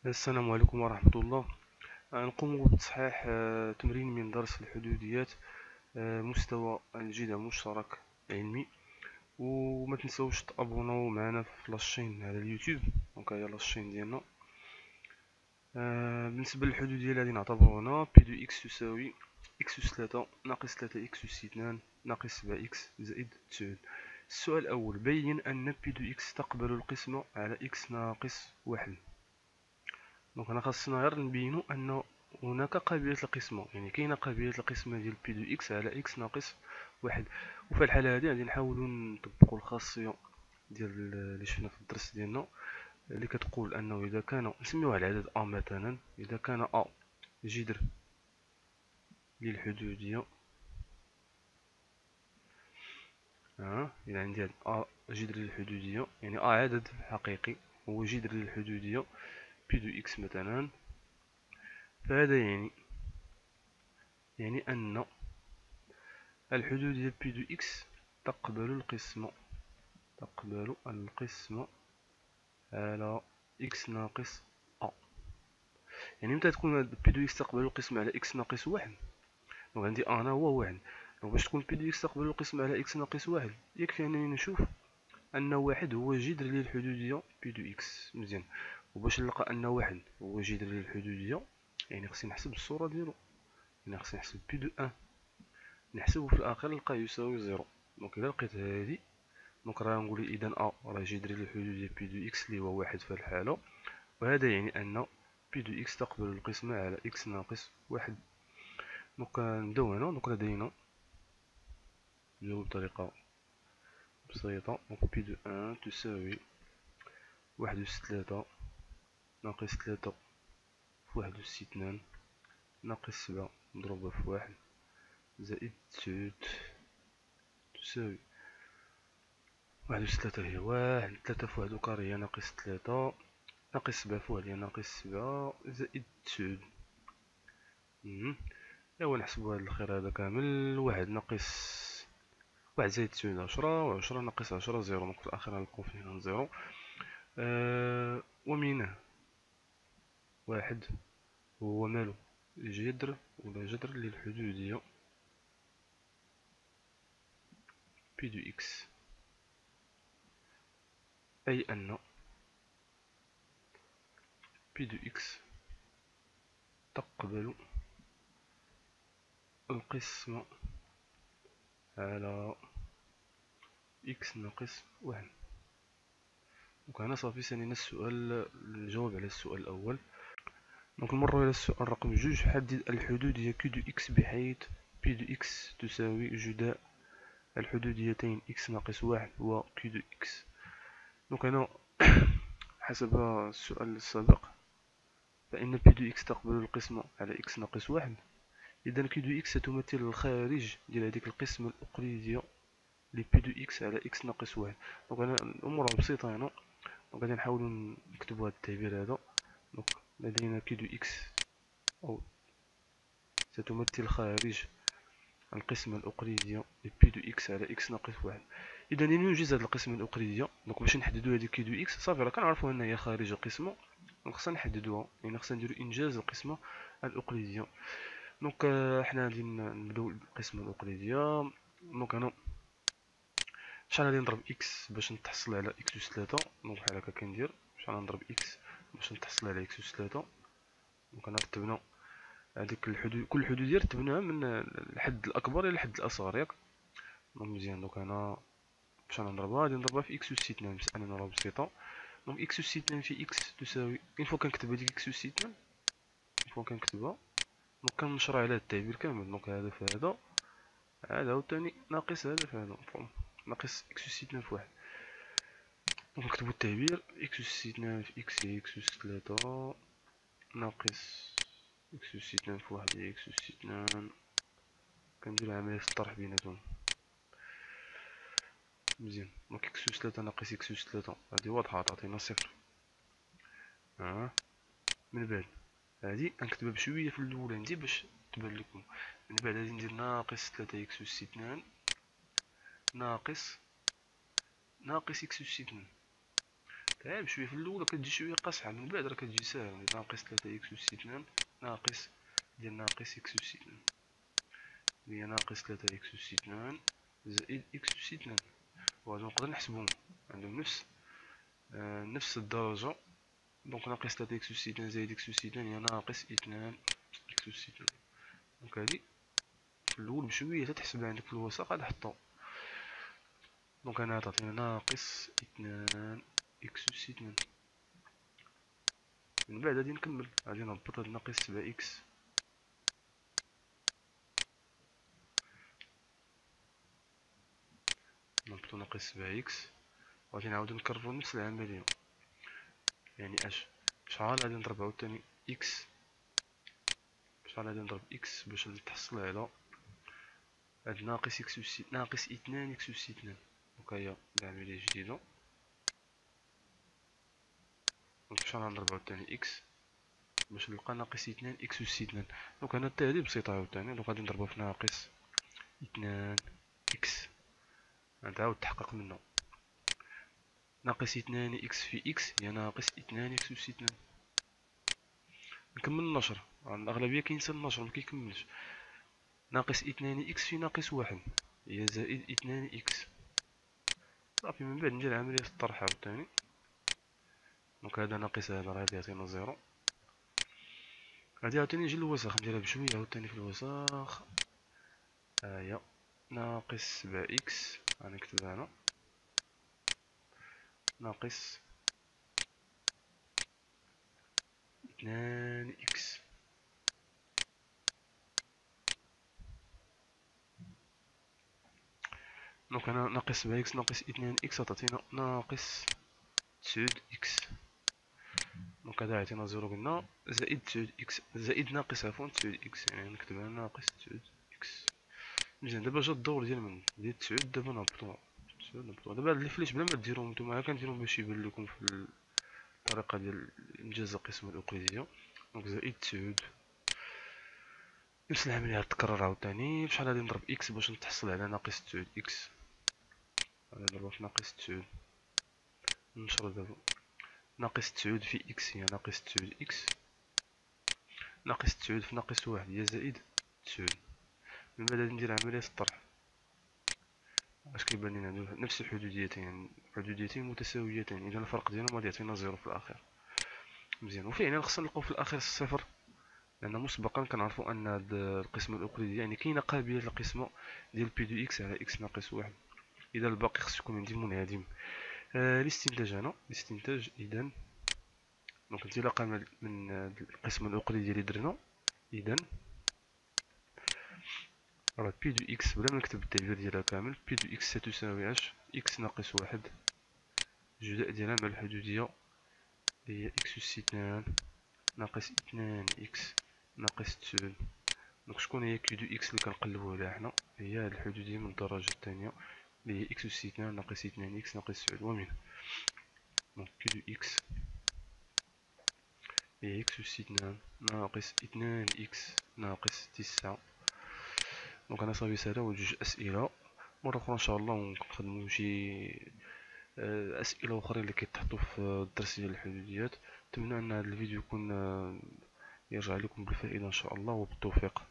السلام عليكم ورحمة الله. نقوم بتصحيح تمرين من درس الحدوديات، مستوى الجدع المشترك علمي. وما تنسوش تابوناو معنا في لاشين على اليوتيوب. دونك هي لاشين ديالنا. بالنسبة للحدودية اللي غادي نعتبرو هنا بي دو اكس تساوي اكس أس 3 ناقص 3 اكس أس 2 ناقص 7 اكس زائد 9. السؤال الأول: بين أن بي دو اكس تقبل القسمة على اكس ناقص 1. دونك هنا خاصنا غير نبينو ان هناك قابلية القسمة، يعني كاينة قابلية القسمة ديال بي دو اكس على اكس ناقص 1. وفي الحالة هادي غادي نحاولو نطبقو الخاصية ديال اللي شفنا في الدرس ديالنا، اللي كتقول انه اذا كان نسميوها العدد ا مثلا، اذا كان ا جذر للحدودية، إذا عندي هاد ا جذر للحدودية، يعني ا عدد حقيقي هو جذر للحدودية بي دو اكس مثلا، فهذا يعني أن الحدود ديال بي دو اكس تقبل القسمة على اكس ناقص ا. يعني متى تكون بي دو اكس تقبل القسمة على اكس ناقص 1؟ دونك عندي انا هو 1. دونك باش تكون بي دو اكس تقبل القسمة على اكس ناقص 1 يكفي انني نشوف ان 1 هو جذر للحدودية بي دو اكس. مزيان. وباش نلقى ان 1 هو جذر للحدودية، يعني خصني نحسب الصورة ديالو، يعني خصني نحسب بي دو 1 نحسبه في الاخر نلقاه يساوي 0. دونك الا لقيت هادي، دونك راه نقول اذا ا راه جذر للحدود ديال بي دو اكس اللي هو 1 في الحالة، وهذا يعني ان بي دو اكس تقبل القسمة على اكس ناقص 1. دونك نبداو هنا. دونك لدينا نجاوب بطريقة بسيطة. دونك بي دو 1 تساوي 1 أس 3 ناقص 3 في 1 أس 2 ناقص 7 مضروبة في 1 زائد 9 تساوي 1 أس 3 هي 1، 3 في 1 كاري هي ناقص 3 ناقص 7 في 1 هي ناقص 7 زائد 9. ايوا نحسبو هاد الخير هذا كامل. 1 ناقص 1 زائد 9 10، و10 ناقص 10 0. دونك في الأخير غنلقاو فيه هنا 0. ومنه 1 هو مالو جذر ولا جذر للحدودية بي دو اكس، أي أن بي دو اكس تقبل القسمة على اكس ناقص 1. دونك هنا صافي سالينا السؤال، الجواب على السؤال الأول. دونك نمرو إلى السؤال رقم 2: حدد الحدودية كي دو اكس بحيث بي دو اكس تساوي جداء الحدوديتين اكس ناقص 1 و كي دو اكس. دونك هنا حسب السؤال السابق فإن بي دو اكس تقبل القسمة على اكس ناقص 1، إذا كي دو اكس ستمثل الخارج ديال هذيك القسمة الأقليدية لبي دو اكس على اكس ناقص 1. دونك هنا الأمور بسيطة هنا. دونك غادي نحاولو نكتبو هاد التعبير هذا. دونك لدينا كي دو اكس أو ستمثل خارج القسمة الأقليدية لبي دو اكس على اكس ناقص 1. إذا نوجد هاد القسمة الأقليدية. دونك باش نحددو هادي كي دو اكس صافي راه كنعرفو أنها هي خارج القسمة، دونك خصنا نحددوها، يعني خصنا نديرو إنجاز القسمة الأقليدية. دونك حنا غادي نبداو بالقسمة الأقليدية. دونك هنا شحال غادي نضرب اكس باش نتحصل على اكس أس 3؟ دونك بحال هكا كندير شحال نضرب اكس باش نتحصل على اكس أس 3. دونك هنا رتبنا هذيك الحدود، كل الحدود رتبناها من الحد الأكبر إلى الحد الأصغر ياك. دونك مزيان. دونك هنا شحال نضربها؟ غادي نضربها في اكس أس 2 مسألة راه بسيطة. دونك اكس أس 2 في اكس تساوي اون فوا كنكتب هاديك اكس أس 2، اون فوا كنكتبها دونك كنشرع على هاد التعبير كامل. دونك هذا في هذا، هذا عاوتاني ناقص هذا في هذا، ناقص اكس أس 2 في 1. دونك نكتبو التعبير اكس أس 2 في اكس هي اكس أس 3 ناقص اكس أس 2 في 1 هي اكس أس 2. كندير عملية الطرح بيناتهم. مزيان. دونك اكس أس 3 ناقص اكس أس 3 هادي واضحة تعطينا صفر. من بعد هادي غنكتبها بشوية في الأولى عندي باش تبان لكم. من بعد غادي ندير ناقص 3 اكس أس 2 ناقص اكس أس 2. تعب شويه في الاول، كتجي شويه قاصحه، من بعد راه كتجي ساهله. ناقص 3 اكس اس 2 ناقص ديال ناقص اكس اس 2 هي ناقص 3 اكس اس 2 زائد اكس اس 2. وهادو نقدر نحسبهم، عندهم نفس الدرجه. دونك ناقص 3 اكس اس 2 زائد اكس اس 2 هي ناقص 2 اكس اس 2. دونك هادي في الاول بشويه تتحسب عندك في الوسط غادي نحطو. دونك انا تعطينا ناقص 2 اكس اس 2. من بعد غادي نكمل، غادي نهبط هاد ناقص 7 اكس، نهبطو ناقص 7 اكس، وغادي نعاودو نكررو نفس العملية. يعني شحال غادي نضرب عاوتاني اكس، شحال غادي نضرب اكس باش نتحصل على هاد ناقص اكس اس ناقص 2 اكس اس 2. دونك هي العملية جديدة. دونك شحال غنضرب عاوتاني اكس باش نلقى ناقص 2 اكس اس 2. دونك هنا حتى هادي بسيطة عاوتاني. دونك غادي نضربها في ناقص 2 اكس، غنعاود تحقق منه. ناقص 2 اكس في اكس هي ناقص 2 اكس اس 2. نكمل النشر، الأغلبية كينسى النشر مكيكملش. ناقص 2 اكس في ناقص 1 هي زائد 2 اكس. صافي من بعد ندير عملية الطرح عاوتاني. دونك هذا ناقص هذا راه غادي يعطينا زيرو. غادي عاوتاني نجي للوسخ، نديرها بشوية عاوتاني في الوسخ. هي ناقص 7 اكس، غنكتبها هنا ناقص 2 اكس. دونك انا ناقص 7 اكس ناقص 2 اكس تعطينا ناقص 9 اكس. دونك هذا يعطينا زيرو قلنا، زائد 9 اكس زائد ناقص عفوا 9 اكس، يعني نكتبها ناقص 9 اكس. مزيان. دابا جا الدور ديال 9. دابا نهبطو دابا هاد الفليش بلا ما ديروهم نتوما، كنديرهم باش يبان لكم في الطريقه ديال انجاز القسمه الاقليديه. دونك زائد 9 نفس العمليه تكرر عاوتاني. بشحال غادي نضرب اكس باش نتحصل على ناقص 9 اكس؟ غادي نضربها في ناقص 9. نشر دابا ناقص 9 في اكس هي ناقص 9 اكس، ناقص 9 في ناقص 1 هي زائد 9. من بعد غادي ندير عملية الطرح. اش كيبان لينا عندنا نفس الحدوديتين، حدوديتين متساويتين، اذا الفرق ديالهم غادي يعطينا زيرو في الاخير. مزيان. وفعلا خصنا نلقاو في الاخير الصفر، لان مسبقا كنعرفوا ان هاد القسمه الاقليديه يعني كاينه قابليه للقسمه ديال بي دو اكس على اكس ناقص 1. اذا الباقي خصو يكون عندي منعدم. الاستنتاج هنا الاستنتاج اذا دونك انطلاقا من القسمه الاقليديه اللي درنا، اذا راه بي دو اكس بلا ما نكتب التعبير ديالها كامل، بي دو اكس ستساوي اش؟ اكس ناقص 1 جزء ديالها مع الحدوديه هي اكس اس 2 ناقص 2 اكس ناقص 9. دونك شكون هي كي دو اكس اللي كنقلبو عليها حنا؟ هي هاد الحدوديه من الدرجه الثانيه اللي هي اكس اس 2 ناقص 2 اكس ناقص 9. ومن دونك كي دو اكس هي اكس اس 2 ناقص 2 اكس ناقص 9. دونك انا صافي ساهله وجوج اسئله. مره اخرى ان شاء الله ونخدمو شي اسئله اخرين اللي كيتحطوا في الدرس ديال الحدوديات. نتمنى ان هذا الفيديو يكون يرجع لكم بالفائده ان شاء الله وبالتوفيق.